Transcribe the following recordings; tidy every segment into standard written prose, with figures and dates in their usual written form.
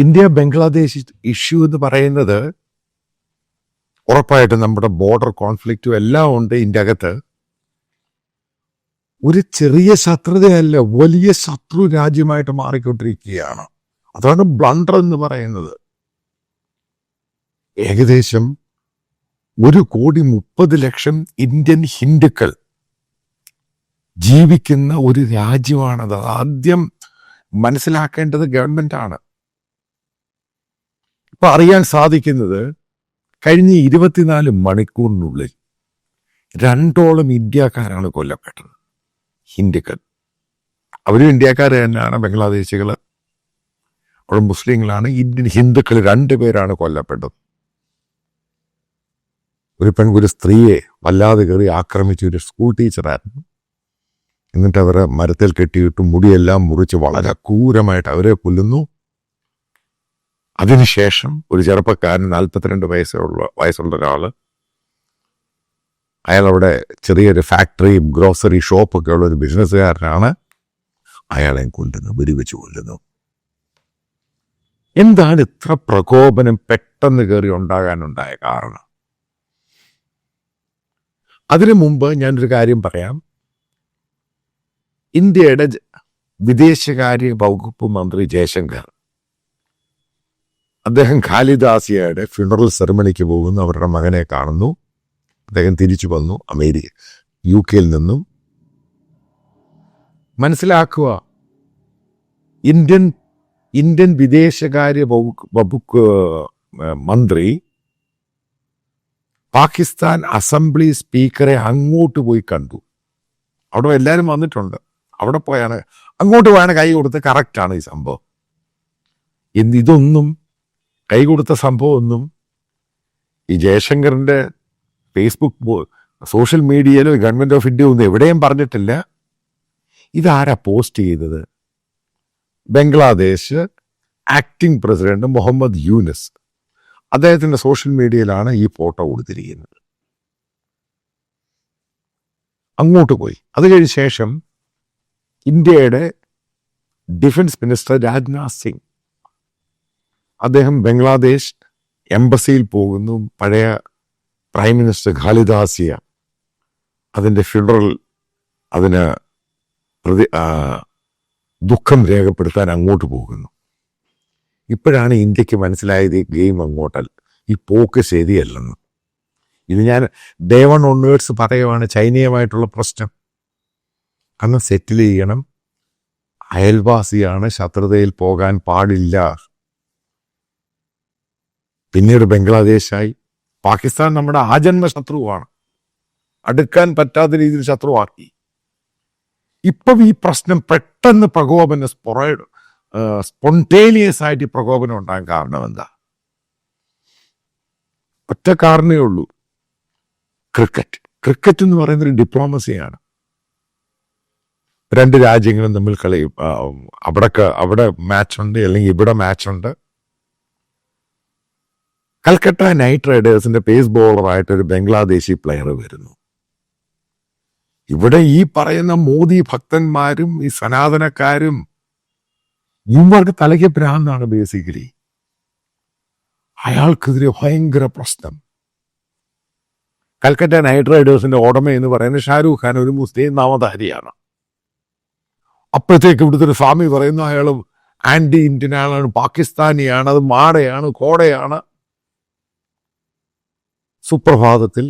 India Bangladesh issue എന്ന് പറയുന്നത് ഉറപ്പായിട്ടും നമ്മുടെ ബോർഡർ കോൺഫ്ലിക്റ്റും എല്ലാം ഉണ്ട് ഇതിൻ്റെ അകത്ത്. ഒരു ചെറിയ ശത്രുതയല്ല, വലിയ ശത്രു രാജ്യമായിട്ട് മാറിക്കൊണ്ടിരിക്കുകയാണ്. അതാണ് ബ്ലണ്ടർ എന്ന് പറയുന്നത്. ഏകദേശം 1,30,00,000 ഇന്ത്യൻ ഹിന്ദുക്കൾ ജീവിക്കുന്ന ഒരു രാജ്യമാണത്. ആദ്യം മനസ്സിലാക്കേണ്ടത് ഗവൺമെന്റാണ്. ഇപ്പൊ അറിയാൻ സാധിക്കുന്നത് കഴിഞ്ഞ 24 മണിക്കൂറിനുള്ളിൽ 2ഓളം ഇന്ത്യക്കാരാണ് കൊല്ലപ്പെട്ടത്. ഹിന്ദുക്കൾ, അവരും ഇന്ത്യക്കാർ തന്നെയാണ്. ബംഗ്ലാദേശികൾ, അവിടെ മുസ്ലിങ്ങളാണ്. ഇന്ത്യൻ ഹിന്ദുക്കൾ 2 പേരാണ് കൊല്ലപ്പെട്ടത്. ഒരു സ്ത്രീയെ വല്ലാതെ കയറി ആക്രമിച്ച ഒരു സ്കൂൾ ടീച്ചറായിരുന്നു. എന്നിട്ട് അവരെ മരത്തിൽ കെട്ടിയിട്ട് മുടിയെല്ലാം മുറിച്ച് വളരെ ക്രൂരമായിട്ട് അവരെ കൊല്ലുന്നു. അതിനുശേഷം ഒരു ചെറുപ്പക്കാരൻ 42 വയസ്സുള്ള ഒരാള്, അയാൾ അവിടെ ചെറിയൊരു ഫാക്ടറിയും ഗ്രോസറി ഷോപ്പൊക്കെ ഉള്ള ഒരു ബിസിനസ്സുകാരനാണ്. അയാളെ കൊല്ലുന്നു, വെടിവെച്ച് കൊല്ലുന്നു. എന്താണ് ഇത്ര പ്രകോപനം പെട്ടെന്ന് കയറി ഉണ്ടാകാനുണ്ടായ കാരണം? അതിനു മുമ്പ് ഞാനൊരു കാര്യം പറയാം. ഇന്ത്യയുടെ വിദേശകാര്യ വകുപ്പ് മന്ത്രി ജയശങ്കർ, അദ്ദേഹം ഖാലിദാസിയയുടെ ഫ്യൂണറൽ സെറമണിക്ക് പോകുന്നു. അവരുടെ മകനെ കാണുന്നു. അദ്ദേഹം തിരിച്ചു വന്നു UK നിന്നും. മനസ്സിലാക്കുക, ഇന്ത്യൻ വിദേശകാര്യ വകുപ്പ് മന്ത്രി പാകിസ്ഥാൻ അസംബ്ലി സ്പീക്കറെ അങ്ങോട്ട് പോയി കണ്ടു. അവിടെ എല്ലാവരും വന്നിട്ടുണ്ട്. അവിടെ പോയാണ്, അങ്ങോട്ട് പോയാണ് കൈ കൊടുത്ത്. കറക്റ്റാണ് ഈ സംഭവം. ഇതൊന്നും കൈ കൊടുത്ത സംഭവമൊന്നും ഈ ജയശങ്കറിന്റെ ഫേസ്ബുക്ക് സോഷ്യൽ മീഡിയയിലോ ഗവൺമെന്റ് ഓഫ് ഇന്ത്യ ഒന്നും എവിടെയും പറഞ്ഞിട്ടില്ല. ഇതാരാ പോസ്റ്റ് ചെയ്തത്? ബംഗ്ലാദേശ് ആക്ടിംഗ് പ്രസിഡന്റ് മുഹമ്മദ് യൂനിസ്, അദ്ദേഹത്തിന്റെ സോഷ്യൽ മീഡിയയിലാണ് ഈ ഫോട്ടോ കൊടുത്തിരിക്കുന്നത്. അങ്ങോട്ട് പോയി. അത് കഴിഞ്ഞ ശേഷം ഇന്ത്യയുടെ ഡിഫൻസ് മിനിസ്റ്റർ രാജ്നാഥ് സിംഗ്, അദ്ദേഹം ബംഗ്ലാദേശ് എംബസിയിൽ പോകുന്നു. പഴയ പ്രൈം മിനിസ്റ്റർ ഖാലിദാസിയ അതിൻ്റെ ഫ്യൂണറൽ, അതിന് ദുഃഖം രേഖപ്പെടുത്താൻ അങ്ങോട്ട് പോകുന്നു. ഇപ്പോഴാണ് ഇന്ത്യക്ക് മനസ്സിലായത് ഈ ഗെയിം അങ്ങോട്ടല്ല, ഈ പോക്ക് ശരിയല്ലെന്ന്. ഇത് ഞാൻ ഡേ 1 onwards പറയുവാണ്. ചൈനയുമായിട്ടുള്ള പ്രശ്നം അന്ന് സെറ്റിൽ ചെയ്യണം. അയൽവാസിയാണ്, ശത്രുതയിൽ പോകാൻ പാടില്ല. പിന്നീട് ബംഗ്ലാദേശായി. പാകിസ്ഥാൻ നമ്മുടെ ആജന്മ ശത്രുവാണ്, അടുക്കാൻ പറ്റാത്ത രീതിയിൽ ശത്രുവാക്കി. ഇപ്പം ഈ പ്രശ്നം പെട്ടെന്ന് പ്രകോപനം, സ്പോണ്ടേനിയസ് ആയിട്ട് ഈ പ്രകോപനം ഉണ്ടാകാൻ കാരണം എന്താ? ഒറ്റ കാരണമേ ഉള്ളൂ, ക്രിക്കറ്റ് എന്ന് പറയുന്നൊരു ഡിപ്ലോമസിയാണ്. 2 രാജ്യങ്ങളും തമ്മിൽ കളി, അവിടെ മാച്ചുണ്ട്, അല്ലെങ്കിൽ ഇവിടെ മാച്ചുണ്ട്. കൽക്കട്ട നൈറ്റ് റൈഡേഴ്സിന്റെ പേസ് ബോളറായിട്ടൊരു ബംഗ്ലാദേശി പ്ലെയർ വരുന്നു. ഇവിടെ ഈ പറയുന്ന മോദി ഭക്തന്മാരും ഈ സനാതനക്കാരും ഇവർക്ക് തലയ്ക്ക് ഭ്രാന്താണ് ബേസിക്കലി. അയാൾക്കെതിരെ ഭയങ്കര പ്രശ്നം. കൽക്കട്ട നൈറ്റ് റൈഡേഴ്സിന്റെ ഉടമ എന്ന് പറയുന്നത് ഷാരൂഖ് ഖാൻ ഒരു മുസ്ലിം നാമധാരിയാണ്. അപ്പോഴത്തേക്ക് ഇവിടുത്തെ ഒരു സ്വാമി പറയുന്നു അയാൾ ആന്റി ഇന്ത്യൻ ആളാണ്, പാകിസ്ഥാനിയാണ്, അത് മാടയാണ്, കോടയാണ്. സുപ്രഭാതത്തിൽ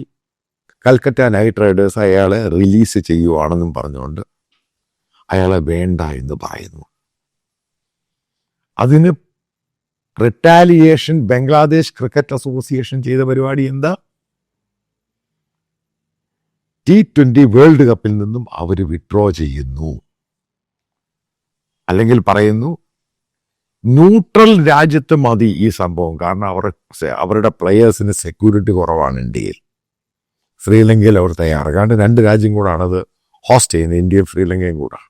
കൽക്കട്ട നൈറ്റ് റൈഡേഴ്സ് അയാളെ റിലീസ് ചെയ്യുവാണെന്നും പറഞ്ഞുകൊണ്ട് അയാളെ വേണ്ട എന്ന് പറയുന്നു. അതിന് റിട്ടാലിയേഷൻ ബംഗ്ലാദേശ് ക്രിക്കറ്റ് അസോസിയേഷൻ ചെയ്ത പരിപാടി എന്താ? T20 വേൾഡ് കപ്പിൽ നിന്നും അവർ വിഡ്രോ ചെയ്യുന്നു. അല്ലെങ്കിൽ പറയുന്നു ന്യൂട്രൽ രാജ്യത്ത് മതി ഈ സംഭവം, കാരണം അവരുടെ പ്ലെയേഴ്സിന് സെക്യൂരിറ്റി കുറവാണ് ഇന്ത്യയിൽ. ശ്രീലങ്കയിൽ അവർ തയ്യാറാകാണ്ട് 2 രാജ്യം കൂടാണത് ഹോസ്റ്റ് ചെയ്യുന്നത്, ഇന്ത്യയും ശ്രീലങ്കയും കൂടാണ്.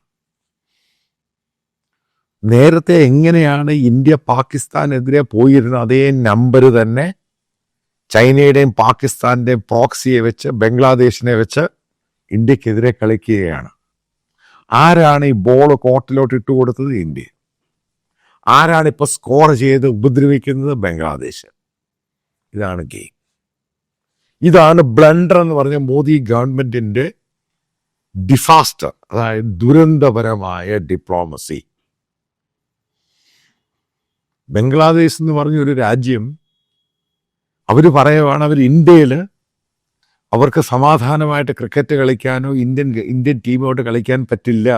നേരത്തെ എങ്ങനെയാണ് ഇന്ത്യ പാകിസ്ഥാനെതിരെ പോയിരുന്ന അതേ നമ്പർ തന്നെ ചൈനയുടെയും പാകിസ്ഥാന്റെയും പ്രോക്സിയെ വെച്ച് ബംഗ്ലാദേശിനെ വെച്ച് ഇന്ത്യക്കെതിരെ കളിക്കുകയാണ്. ആരാണ് ഈ ബോൾ കോർട്ടിലോട്ട് ഇട്ടുകൊടുത്തത്? ഇന്ത്യ. ആരാണിപ്പോൾ സ്കോർ ചെയ്ത് ഉപദ്രവിക്കുന്നത്? ബംഗ്ലാദേശ്. ഇതാണ് ഗെയിം. ഇതാണ് ബ്ലണ്ടർ എന്ന് പറഞ്ഞ മോദി ഗവൺമെന്റിന്റെ ഡിസാസ്റ്റർ, അതായത് ദുരന്തപരമായ ഡിപ്ലോമസി. ബംഗ്ലാദേശ് എന്ന് പറഞ്ഞൊരു രാജ്യം, അവർ പറയുവാണ് അവർ ഇന്ത്യയിൽ അവർക്ക് സമാധാനമായിട്ട് ക്രിക്കറ്റ് കളിക്കാനോ ഇന്ത്യൻ ടീമോട്ട് കളിക്കാൻ പറ്റില്ല.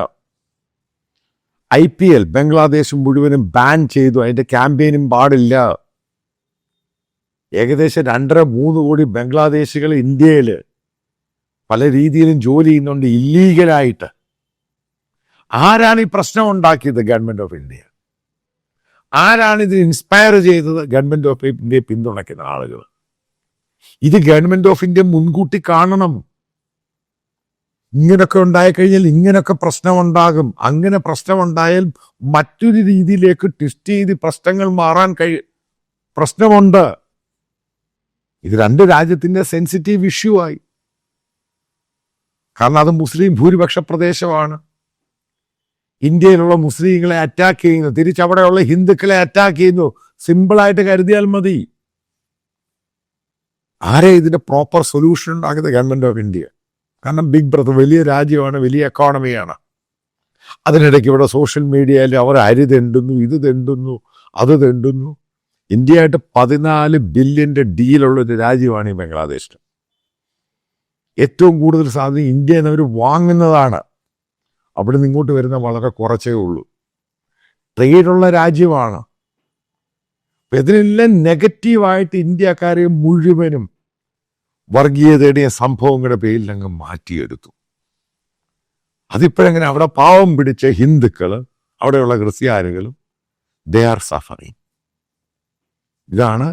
IPL ബംഗ്ലാദേശ് മുഴുവനും ബാൻ ചെയ്തു, അതിന്റെ ക്യാമ്പയിനും പാടില്ല. ഏകദേശം 2.5-3 കോടി ബംഗ്ലാദേശികൾ ഇന്ത്യയിൽ പല രീതിയിലും ജോലി ചെയ്യുന്നുണ്ട് ഇല്ലീഗലായിട്ട്. ആരാണ് ഈ പ്രശ്നം ഉണ്ടാക്കിയത്? Government of India. ആരാണ് ഇത് ഇൻസ്പയർ ചെയ്തത്? ഗവൺമെന്റ് ഓഫ് ഇന്ത്യയെ പിന്തുണയ്ക്കുന്ന ആളുകൾ. ഇത് ഗവൺമെന്റ് ഓഫ് ഇന്ത്യ മുൻകൂട്ടി കാണണം. ഇങ്ങനൊക്കെ ഉണ്ടായിക്കഴിഞ്ഞാൽ ഇങ്ങനൊക്കെ പ്രശ്നമുണ്ടാകും. അങ്ങനെ പ്രശ്നമുണ്ടായാൽ മറ്റൊരു രീതിയിലേക്ക് ട്വിസ്റ്റ് ചെയ്ത് പ്രശ്നങ്ങൾ മാറാൻ പ്രശ്നമുണ്ട്. ഇത് 2 രാജ്യത്തിന്റെ സെൻസിറ്റീവ് ഇഷ്യൂ ആയി. കാരണം അത് മുസ്ലിം ഭൂരിപക്ഷ പ്രദേശമാണ്. ഇന്ത്യയിലുള്ള മുസ്ലിങ്ങളെ അറ്റാക്ക് ചെയ്യുന്നു, തിരിച്ചവിടെയുള്ള ഹിന്ദുക്കളെ അറ്റാക്ക് ചെയ്യുന്നു. സിമ്പിളായിട്ട് കരുതിയാൽ മതി. ആരെ ഇതിന്റെ പ്രോപ്പർ സൊല്യൂഷൻ ഉണ്ടാക്കിയത്? Government of India. കാരണം ബിഗ് ബ്രദർ വലിയ രാജ്യമാണ്, വലിയ എക്കോണമിയാണ്. അതിനിടയ്ക്ക് ഇവിടെ സോഷ്യൽ മീഡിയയിൽ അവർ അരി തെണ്ടുന്നു, ഇത് തെണ്ടുന്നു, അത് തെണ്ടുന്നു. ഇന്ത്യയായിട്ട് 14 ബില്യന്റെ ഡീലുള്ളൊരു രാജ്യമാണ് ഈ ബംഗ്ലാദേശ്. ഏറ്റവും കൂടുതൽ സാധനം ഇന്ത്യയിൽ നിന്ന് അവർ വാങ്ങുന്നതാണ്. അവിടെ നിന്ന് ഇങ്ങോട്ട് വരുന്ന വളരെ കുറച്ചേ ഉള്ളൂ. ട്രേഡുള്ള രാജ്യമാണ്. ഇതിനെല്ലാം നെഗറ്റീവായിട്ട് ഇന്ത്യക്കാരെ മുഴുവനും വർഗീയതയുടെ സംഭവങ്ങളുടെ പേരിൽ അങ്ങ് മാറ്റിയെടുത്തു. അതിപ്പോഴെങ്ങനെ അവിടെ പാവം പിടിച്ച ഹിന്ദുക്കൾ, അവിടെയുള്ള ക്രിസ്ത്യാനികളും ദേ ആർ സഫറിങ്. ഇതാണ്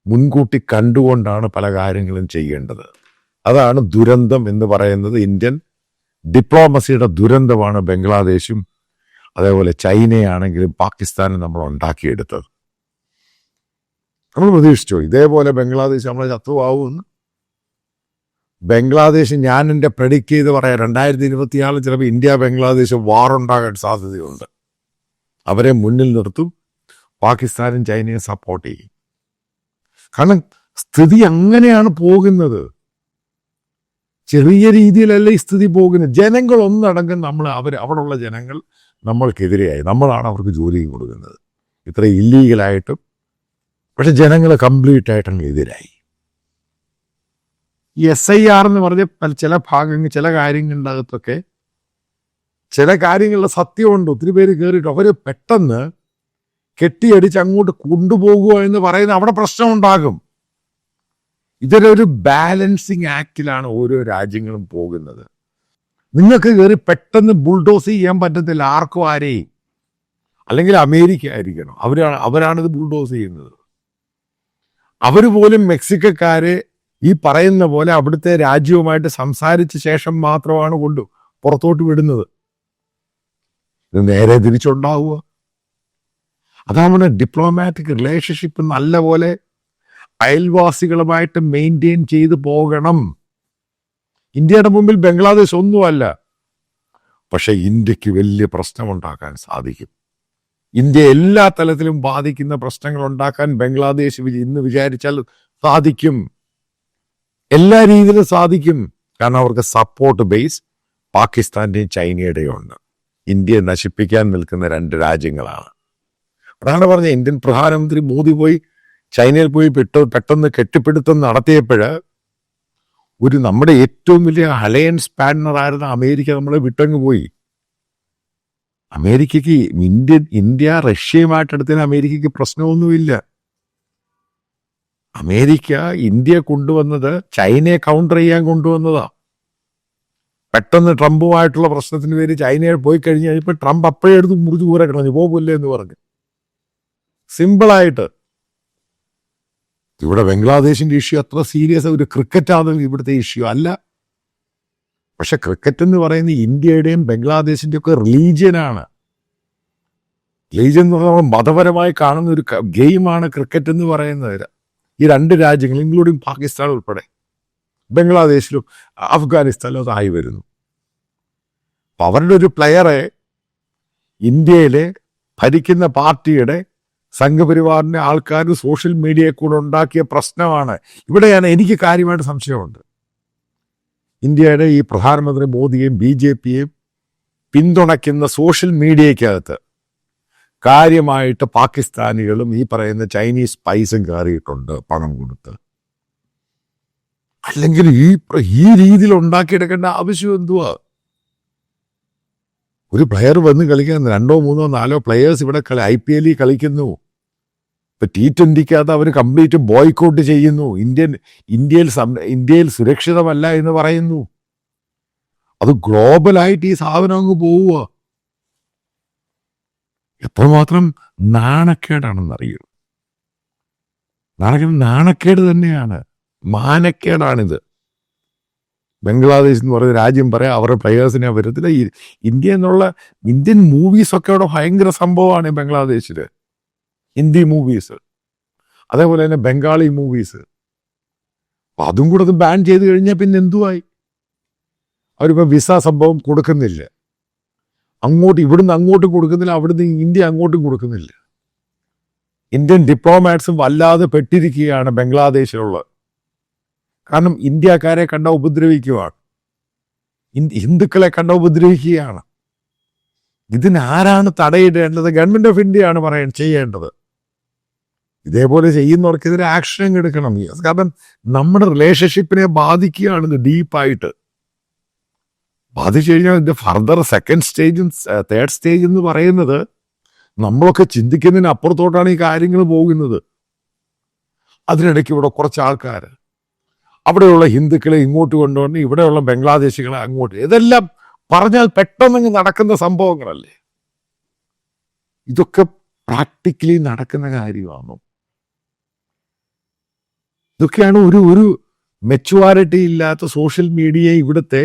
മുൻകൂട്ടി കണ്ടുകൊണ്ടാണ് പല കാര്യങ്ങളും ചെയ്യേണ്ടത്. അതാണ് ദുരന്തം എന്ന് പറയുന്നത്. ഇന്ത്യൻ ഡിപ്ലോമസിയുടെ ദുരന്തമാണ് ബംഗ്ലാദേശും അതേപോലെ ചൈനയാണെങ്കിലും പാകിസ്ഥാനും നമ്മൾ ഉണ്ടാക്കിയെടുത്തത്. നമ്മൾ പ്രതീക്ഷിച്ചോ ഇതേപോലെ ബംഗ്ലാദേശ് നമ്മളെ ശത്രുവാകുമെന്ന്? ബംഗ്ലാദേശ് ഞാൻ എൻ്റെ പ്രെഡിക്റ്റ് ചെയ്ത് പറയാം, 2026 ചിലപ്പോൾ ഇന്ത്യ ബംഗ്ലാദേശ് വാറുണ്ടാകാൻ സാധ്യതയുണ്ട്. അവരെ മുന്നിൽ നിർത്തും, പാകിസ്ഥാനും ചൈനയും സപ്പോർട്ട് ചെയ്യും. കാരണം സ്ഥിതി അങ്ങനെയാണ് പോകുന്നത്. ചെറിയ രീതിയിലല്ല ഈ സ്ഥിതി പോകുന്നത്. ജനങ്ങൾ ഒന്നടങ്കം അവിടെയുള്ള ജനങ്ങൾ നമ്മൾക്കെതിരെയായി. നമ്മളാണ് അവർക്ക് ജോലി കൊടുക്കുന്നത് ഇത്ര ഇല്ലീഗലായിട്ടും. പക്ഷെ ജനങ്ങൾ കംപ്ലീറ്റ് ആയിട്ടങ്ങ് എതിരായി. ഈ SIR എന്ന് പറഞ്ഞ ചില ഭാഗങ്ങൾ, ചില കാര്യങ്ങളുടെ അകത്തൊക്കെ ചില കാര്യങ്ങളുടെ സത്യമുണ്ട്. ഒത്തിരി പേര് കയറിയിട്ട് അവർ പെട്ടെന്ന് കെട്ടിയടിച്ച് അങ്ങോട്ട് കൊണ്ടുപോകുക എന്ന് പറയുന്ന അവിടെ പ്രശ്നമുണ്ടാകും. ഇതൊരു ബാലൻസിങ് ആക്റ്റിലാണ് ഓരോ രാജ്യങ്ങളും പോകുന്നത്. നിങ്ങൾക്ക് കയറി പെട്ടെന്ന് ബുൾഡോസ് ചെയ്യാൻ പറ്റത്തില്ല ആർക്കും ആരെയും. അല്ലെങ്കിൽ അമേരിക്ക ആയിരിക്കണം, അവരാണിത് ബുൾഡോസ് ചെയ്യുന്നത്. അവർ പോലും മെക്സിക്കക്കാരെ ഈ പറയുന്ന പോലെ അവിടുത്തെ രാജ്യവുമായിട്ട് സംസാരിച്ച ശേഷം മാത്രമാണ് പുറത്തോട്ട് വിടുന്നത്. ഇത് നേരെ തിരിച്ചുണ്ടാവുക. അതാണ് ഡിപ്ലോമാറ്റിക് റിലേഷൻഷിപ്പ് നല്ലപോലെ അയൽവാസികളുമായിട്ട് മെയിൻറ്റെയിൻ ചെയ്തു പോകണം. ഇന്ത്യയുടെ മുമ്പിൽ ബംഗ്ലാദേശ് ഒന്നുമല്ല, പക്ഷെ ഇന്ത്യക്ക് വലിയ പ്രശ്നമുണ്ടാക്കാൻ സാധിക്കും. ഇന്ത്യ എല്ലാ തലത്തിലും ബാധിക്കുന്ന പ്രശ്നങ്ങൾ ഉണ്ടാക്കാൻ ബംഗ്ലാദേശ് ഇന്ന് വിചാരിച്ചാൽ സാധിക്കും. എല്ലാ രീതിയിലും സാധിക്കും. കാരണം അവർക്ക് സപ്പോർട്ട് ബേസ് പാകിസ്ഥാന്റെയും ചൈനയുടെയും ഉണ്ട്. ഇന്ത്യയെ നശിപ്പിക്കാൻ നിൽക്കുന്ന 2 രാജ്യങ്ങളാണ്. അതാണ് പറഞ്ഞ ഇന്ത്യൻ പ്രധാനമന്ത്രി മോദി പോയി ചൈനയിൽ പോയി പെട്ടെന്ന് കെട്ടിപ്പിടുത്തം നടത്തിയപ്പോൾ നമ്മുടെ ഏറ്റവും വലിയ അലയൻസ് പാർട്ണറായിരുന്ന അമേരിക്ക നമ്മളെ വിട്ടങ്ങ് പോയി. അമേരിക്കയ്ക്ക് ഇന്ത്യ റഷ്യയുമായിട്ടെടുത്തതിന് അമേരിക്കയ്ക്ക് പ്രശ്നമൊന്നുമില്ല. അമേരിക്ക ഇന്ത്യ കൊണ്ടുവന്നത് ചൈനയെ കൗണ്ടർ ചെയ്യാൻ കൊണ്ടുവന്നതാ. പെട്ടെന്ന് ട്രംപുമായിട്ടുള്ള പ്രശ്നത്തിന് പേര് ചൈനയിൽ പോയി കഴിഞ്ഞാൽ ഇപ്പൊ ട്രംപ് അപ്പോഴേ എടുത്ത് മുറിച്ച് കൂരെ കളഞ്ഞു, പോകില്ലേ എന്ന് പറഞ്ഞു. സിമ്പിളായിട്ട്. ഇവിടെ ബംഗ്ലാദേശിന്റെ ഇഷ്യൂ അത്ര സീരിയസ് ഒരു ക്രിക്കറ്റാണ് ഇവിടുത്തെ ഇഷ്യൂ അല്ല. പക്ഷെ ക്രിക്കറ്റ് എന്ന് പറയുന്നത് ഇന്ത്യയുടെയും ബംഗ്ലാദേശിന്റെ ഒക്കെ റിലീജിയനാണ്. റിലീജിയൻ എന്ന് പറഞ്ഞാൽ മതപരമായി കാണുന്ന ഒരു ഗെയിമാണ് ക്രിക്കറ്റ് എന്ന് പറയുന്നത്. ഈ 2 രാജ്യങ്ങൾ ഇൻക്ലൂഡിങ് പാകിസ്ഥാൻ ഉൾപ്പെടെ ബംഗ്ലാദേശിലും അഫ്ഗാനിസ്ഥാനിലും അതായി വരുന്നു. അപ്പൊ അവരുടെ ഒരു പ്ലെയറെ ഇന്ത്യയിലെ ഭരിക്കുന്ന പാർട്ടിയുടെ സംഘപരിവാറിന്റെ ആൾക്കാർ സോഷ്യൽ മീഡിയയെ കൂടെ ഉണ്ടാക്കിയ പ്രശ്നമാണ്. ഇവിടെയാണ് എനിക്ക് കാര്യമായിട്ട് സംശയമുണ്ട്. ഇന്ത്യയുടെ ഈ പ്രധാനമന്ത്രി മോദിയെയും BJPയെയും പിന്തുണയ്ക്കുന്ന സോഷ്യൽ മീഡിയക്കകത്ത് കാര്യമായിട്ട് പാകിസ്ഥാനികളും ഈ പറയുന്ന ചൈനീസ് സ്പൈസും കയറിയിട്ടുണ്ട് പണം കൊടുത്ത്. അല്ലെങ്കിൽ ഈ രീതിയിൽ ഉണ്ടാക്കിയെടുക്കേണ്ട ആവശ്യം എന്തുവാ? ഒരു പ്ലെയർ വന്ന് കളിക്കാൻ 2, 3, 4 പ്ലെയേഴ്സ് ഇവിടെ IPL കളിക്കുന്നു. ഇപ്പൊ T20ക്കകത്ത് അവർ കംപ്ലീറ്റ് ബോയ്ക്കോട്ട് ചെയ്യുന്നു. ഇന്ത്യയിൽ സുരക്ഷിതമല്ല എന്ന് പറയുന്നു. അത് ഗ്ലോബലായിട്ട് ഈ സാധനം അങ്ങ് പോവുക. എത്രമാത്രം നാണക്കേടാണെന്നറിയൂ. നാണക്കേട് തന്നെയാണ്, മാനക്കേടാണിത്. ബംഗ്ലാദേശ് എന്ന് പറയുന്ന രാജ്യം പറയാം അവരുടെ പ്ലെയേഴ്സിനെ വരത്തില്ല. ഇന്ത്യൻ മൂവീസൊക്കെ അവിടെ ഭയങ്കര സംഭവമാണ് ബംഗ്ലാദേശില്. ഹിന്ദി മൂവീസ്, അതേപോലെ തന്നെ ബംഗാളി മൂവീസ്. അപ്പൊ അതും കൂടെ ബാൻ ചെയ്ത് കഴിഞ്ഞാൽ പിന്നെ എന്തുവായി? അവരിപ്പോൾ വിസ സംഭവം കൊടുക്കുന്നില്ല, ഇവിടുന്ന് അങ്ങോട്ട് കൊടുക്കുന്നില്ല, അവിടുന്ന് ഇന്ത്യ അങ്ങോട്ടും കൊടുക്കുന്നില്ല. ഇന്ത്യൻ ഡിപ്ലോമാറ്റ്സും വല്ലാതെ പെട്ടിരിക്കുകയാണ് ബംഗ്ലാദേശിലുള്ളത്. കാരണം ഇന്ത്യക്കാരെ കണ്ട ഉപദ്രവിക്കുകയാണ്, ഹിന്ദുക്കളെ കണ്ട ഉപദ്രവിക്കുകയാണ്. ഇതിനാരാണ് തടയിടേണ്ടത്? ഗവൺമെന്റ് ഓഫ് ഇന്ത്യ ആണ് ചെയ്യേണ്ടത്. ഇതേപോലെ ചെയ്യുന്നവർക്കെതിരെ ആക്ഷൻ എടുക്കണം. കാരണം നമ്മുടെ റിലേഷൻഷിപ്പിനെ ബാധിക്കുകയാണ് ഡീപ്പായിട്ട്. ബാധിച്ചു കഴിഞ്ഞാൽ ഇതിന്റെ ഫർദർ സെക്കൻഡ് സ്റ്റേജും തേർഡ് സ്റ്റേജ് എന്ന് പറയുന്നത് നമ്മളൊക്കെ ചിന്തിക്കുന്നതിന് അപ്പുറത്തോട്ടാണ് ഈ കാര്യങ്ങൾ പോകുന്നത്. അതിനിടയ്ക്ക് ഇവിടെ കുറച്ച് ആൾക്കാർ അവിടെയുള്ള ഹിന്ദുക്കളെ ഇങ്ങോട്ട് കൊണ്ടുവന്ന് ഇവിടെയുള്ള ബംഗ്ലാദേശികളെ അങ്ങോട്ട്, ഇതെല്ലാം പറഞ്ഞാൽ പെട്ടെന്ന് നടക്കുന്ന സംഭവങ്ങളല്ലേ? ഇതൊക്കെ പ്രാക്ടിക്കലി നടക്കുന്ന കാര്യമാണോ? ഇതൊക്കെയാണ് ഒരു മെച്യൂരിറ്റി ഇല്ലാത്ത സോഷ്യൽ മീഡിയ, ഇവിടുത്തെ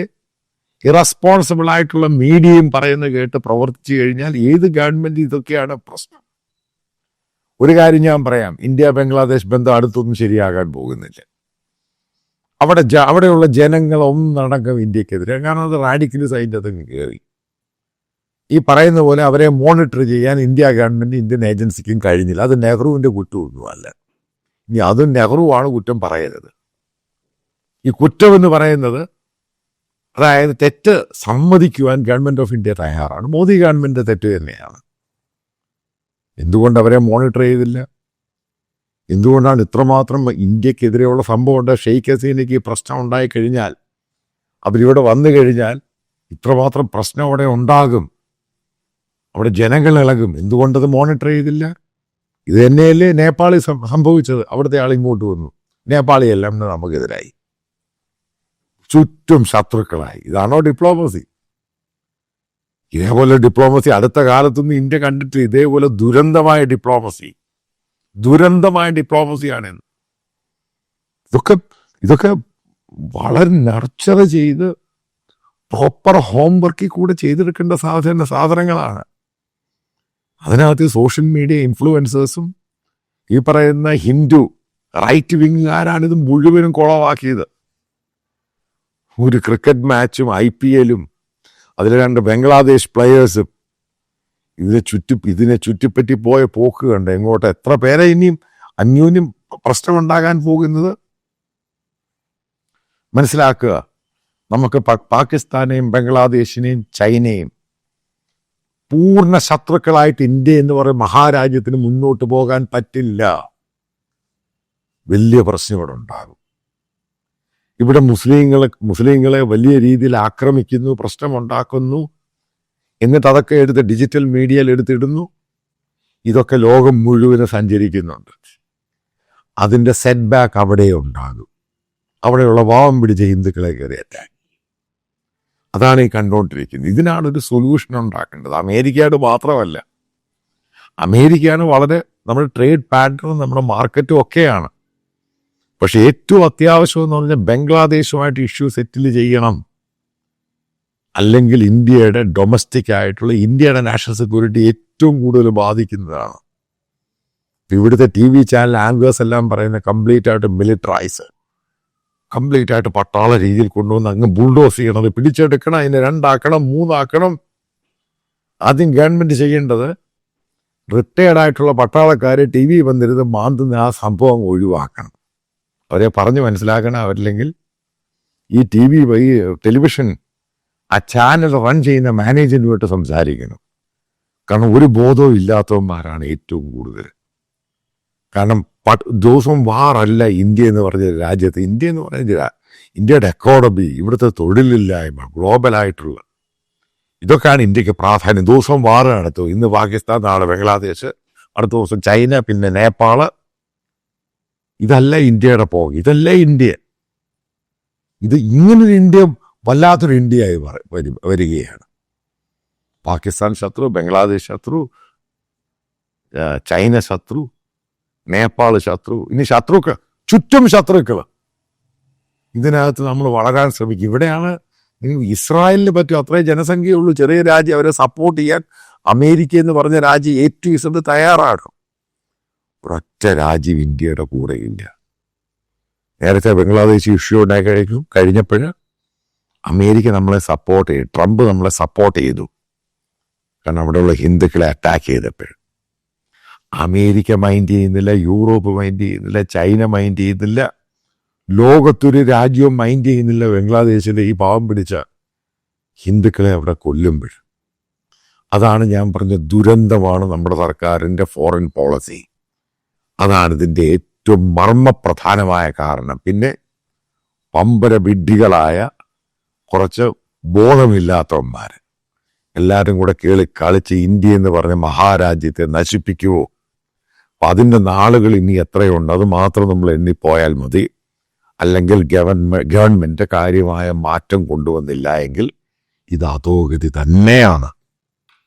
ഇറസ്പോൺസിബിൾ ആയിട്ടുള്ള മീഡിയയും പറയുന്നത് കേട്ട് പ്രവർത്തിച്ചു കഴിഞ്ഞാൽ ഏത് ഗവൺമെന്റ് ഇതൊക്കെയാണ് പ്രശ്നം. ഒരു കാര്യം ഞാൻ പറയാം, ഇന്ത്യ ബംഗ്ലാദേശ് ബന്ധം അടുത്തൊന്നും ശരിയാകാൻ പോകുന്നില്ല. അവിടെയുള്ള ജനങ്ങളൊന്നും നടക്കും ഇന്ത്യക്കെതിരെ. കാരണം അത് റാഡിക്കലിസ് അതിൻ്റെ അകത്ത് കയറി. ഈ പറയുന്ന പോലെ അവരെ മോണിറ്റർ ചെയ്യാൻ ഇന്ത്യ ഗവൺമെന്റ് ഇന്ത്യൻ ഏജൻസിക്കും കഴിഞ്ഞില്ല. അത് നെഹ്റുവിന്റെ കുറ്റമൊന്നുമല്ല. ഇനി അതും നെഹ്റുവാണ് കുറ്റം പറയരുത്. ഈ കുറ്റം എന്ന് പറയുന്നത്, അതായത് തെറ്റ് സമ്മതിക്കുവാൻ ഗവൺമെന്റ് ഓഫ് ഇന്ത്യ തയ്യാറാണ്. മോദി ഗവൺമെന്റ് തെറ്റ് തന്നെയാണ്. എന്തുകൊണ്ട് അവരെ മോണിറ്റർ ചെയ്തില്ല? എന്തുകൊണ്ടാണ് ഇത്രമാത്രം ഇന്ത്യക്കെതിരെയുള്ള സംഭവമുണ്ട്? ഷെയ്ഖ് ഹസീനയ്ക്ക് ഈ പ്രശ്നം ഉണ്ടായി കഴിഞ്ഞാൽ, അവരിവിടെ വന്നു കഴിഞ്ഞാൽ ഇത്രമാത്രം പ്രശ്നം അവിടെ ഉണ്ടാകും, അവിടെ ജനങ്ങൾ ഇളകും. എന്തുകൊണ്ടത് മോണിറ്റർ ചെയ്തില്ല? ഇത് തന്നെയല്ലേ നേപ്പാളിൽ സംഭവിച്ചത്. അവിടുത്തെ ആൾ ഇങ്ങോട്ട് വന്നു, നേപ്പാളിയെല്ലാം നമുക്കെതിരായി, ചുറ്റും ശത്രുക്കളായി. ഇതാണോ ഡിപ്ലോമസി? ഇതേപോലെ ഡിപ്ലോമസി അടുത്ത കാലത്തൊന്നും ഇന്ത്യ കണ്ടിട്ട്. ഇതേപോലെ ദുരന്തമായ ഡിപ്ലോമസിയാണ്. ഇതൊക്കെ വളരെ നർച്ചർ ചെയ്ത് പ്രോപ്പർ ഹോംവർക്കിൽ കൂടെ ചെയ്തെടുക്കേണ്ട സാധനങ്ങളാണ്. അതിനകത്ത് സോഷ്യൽ മീഡിയ ഇൻഫ്ലുവൻസേഴ്സും ഈ പറയുന്ന ഹിന്ദു റൈറ്റ് വിങ്ങുകാരാണിത് മുഴുവനും കുളവാക്കിയത്. ഒരു ക്രിക്കറ്റ് മാച്ചും IPLും അതിൽ 2 ബംഗ്ലാദേശ് പ്ലെയേഴ്സും ഇതിനെ ചുറ്റിപ്പറ്റി പോയ പോക്ക് കണ്ട് എങ്ങോട്ട് എത്ര പേരെ ഇനിയും അന്യോന്യം പ്രശ്നമുണ്ടാകാൻ പോകുന്നത് മനസ്സിലാക്കുക. നമുക്ക് പാകിസ്ഥാനെയും ബംഗ്ലാദേശിനെയും ചൈനയും പൂർണ്ണ ശത്രുക്കളായിട്ട് ഇന്ത്യ എന്ന് പറയുന്ന മഹാരാജ്യത്തിന് മുന്നോട്ട് പോകാൻ പറ്റില്ല. വലിയ പ്രശ്നം ഇവിടെ ഉണ്ടാകും. ഇവിടെ മുസ്ലിങ്ങളെ വലിയ രീതിയിൽ ആക്രമിക്കുന്നു, പ്രശ്നമുണ്ടാക്കുന്നു, എന്നിട്ട് അതൊക്കെ എടുത്ത് ഡിജിറ്റൽ മീഡിയയിൽ എടുത്തിടുന്നു. ഇതൊക്കെ ലോകം മുഴുവനും സഞ്ചരിക്കുന്നുണ്ട്. അതിൻ്റെ സെറ്റ് ബാക്ക് അവിടെ ഉണ്ടാകും. അവിടെയുള്ള പാവം പിടിച്ച ഹിന്ദുക്കളെ കയറി അറ്റാക്ക്. അതാണ് ഈ കണ്ടുകൊണ്ടിരിക്കുന്നത്. ഇതിനാണൊരു സൊല്യൂഷൻ ഉണ്ടാക്കേണ്ടത്. അമേരിക്കയോട് മാത്രമല്ല, അമേരിക്കയാണ് വളരെ നമ്മുടെ ട്രേഡ് പാറ്റേണും നമ്മുടെ മാർക്കറ്റും ഒക്കെയാണ്. പക്ഷെ ഏറ്റവും അത്യാവശ്യം എന്ന് പറഞ്ഞാൽ ബംഗ്ലാദേശുമായിട്ട് ഇഷ്യൂ സെറ്റിൽ ചെയ്യണം. അല്ലെങ്കിൽ ഇന്ത്യയുടെ ഡൊമസ്റ്റിക് ആയിട്ടുള്ള ഇന്ത്യയുടെ നാഷണൽ സെക്യൂരിറ്റി ഏറ്റവും കൂടുതൽ ബാധിക്കുന്നതാണ്. ഇവിടുത്തെ TV ചാനൽ ആങ്കേഴ്സ് എല്ലാം പറയുന്നത് കംപ്ലീറ്റ് ആയിട്ട് മിലിറ്ററൈസ്, കംപ്ലീറ്റ് ആയിട്ട് പട്ടാള രീതിയിൽ കൊണ്ടുവന്ന് അങ്ങ് ബുൾഡോസ് ചെയ്യണത്, പിടിച്ചെടുക്കണം, അതിനെ 2 ആക്കണം 3 ആക്കണം. ആദ്യം ഗവൺമെന്റ് ചെയ്യേണ്ടത് റിട്ടയർഡായിട്ടുള്ള പട്ടാളക്കാർ ടി വി വന്നിരുന്ന് മാന്തുന്ന ആ സംഭവം ഒഴിവാക്കണം. അവരെ പറഞ്ഞ് മനസ്സിലാക്കണം. അവരില്ലെങ്കിൽ ഈ ടി വി വഴി ടെലിവിഷൻ ആ ചാനൽ റൺ ചെയ്യുന്ന മാനേജറുമായിട്ട് സംസാരിക്കണം. കാരണം ഒരു ബോധവും ഇല്ലാത്തവന്മാരാണ് ഏറ്റവും കൂടുതൽ. കാരണം ദിവസവും വാറല്ല ഇന്ത്യ എന്ന് പറഞ്ഞ രാജ്യത്ത്. ഇന്ത്യ എന്ന് പറഞ്ഞ ഇന്ത്യയുടെ എക്കോണമി, ഇവിടുത്തെ തൊഴിലില്ലായ്മ, ഗ്ലോബലായിട്ടുള്ള ഇതൊക്കെയാണ് ഇന്ത്യക്ക് പ്രാധാന്യം. ദിവസവും വാറ് നടത്തും. ഇന്ന് പാകിസ്ഥാൻ, നാളെ ബംഗ്ലാദേശ്, അടുത്ത ദിവസം ചൈന, പിന്നെ നേപ്പാള്. ഇതല്ല ഇന്ത്യയുടെ പോക്ക്. ഇതല്ല ഇന്ത്യ. ഇത് ഇങ്ങനൊരു ഇന്ത്യ വല്ലാത്തൊരു ഇന്ത്യയായി വരികയാണ്. പാകിസ്ഥാൻ ശത്രു, ബംഗ്ലാദേശ് ശത്രു, ചൈന ശത്രു, നേപ്പാൾ ശത്രു, ഇനി ശത്രുക്കൾ, ചുറ്റും ശത്രുക്കൾ. ഇതിനകത്ത് നമ്മൾ വളരാൻ ശ്രമിക്കും. ഇവിടെയാണ് ഇസ്രായേലിന് പറ്റും. അത്രയും ജനസംഖ്യയുള്ളൂ, ചെറിയ രാജ്യം. അവരെ സപ്പോർട്ട് ചെയ്യാൻ അമേരിക്ക എന്ന് പറഞ്ഞ രാജ്യം ഏറ്റവും തയ്യാറാകും. ഒരൊറ്റ രാജ്യം ഇന്ത്യയുടെ കൂടെ ഇല്ല. നേരത്തെ ബംഗ്ലാദേശ് ഇഷ്യൂ ഉണ്ടായി കഴിഞ്ഞപ്പോൾ അമേരിക്ക നമ്മളെ സപ്പോർട്ട് ചെയ്തു, ട്രംപ് നമ്മളെ സപ്പോർട്ട് ചെയ്തു. കാരണം അവിടെയുള്ള ഹിന്ദുക്കളെ അറ്റാക്ക് ചെയ്തപ്പോൾ അമേരിക്ക മൈൻഡ് ചെയ്യുന്നില്ല, യൂറോപ്പ് മൈൻഡ് ചെയ്യുന്നില്ല, ചൈന മൈൻഡ് ചെയ്യുന്നില്ല, ലോകത്തൊരു രാജ്യവും മൈൻഡ് ചെയ്യുന്നില്ല. ബംഗ്ലാദേശിലെ ഈ പാവം പിടിച്ച ഹിന്ദുക്കളെ അവിടെ കൊല്ലുമ്പോൾ അതാണ് ഞാൻ പറഞ്ഞ ദുരന്തമാണ് നമ്മുടെ സർക്കാരിൻ്റെ ഫോറിൻ പോളിസി. അതാണ് ഇതിൻ്റെ ഏറ്റവും മർമ്മപ്രധാനമായ കാരണം. പിന്നെ പമ്പര വിഡ്ഢികളായ കുറച്ച് ബോധമില്ലാത്തവന്മാർ എല്ലാവരും കൂടെ കളിച്ച് ഇന്ത്യ എന്ന് പറഞ്ഞ മഹാരാജ്യത്തെ നശിപ്പിക്കുമോ? അപ്പം അതിൻ്റെ നാളുകൾ ഇനി എത്രയുണ്ട് അത് മാത്രം നമ്മൾ എണ്ണിപ്പോയാൽ മതി. അല്ലെങ്കിൽ ഗവൺമെൻറ് കാര്യമായ മാറ്റം കൊണ്ടുവന്നില്ല എങ്കിൽ ഇത് അധോഗതി തന്നെയാണ്.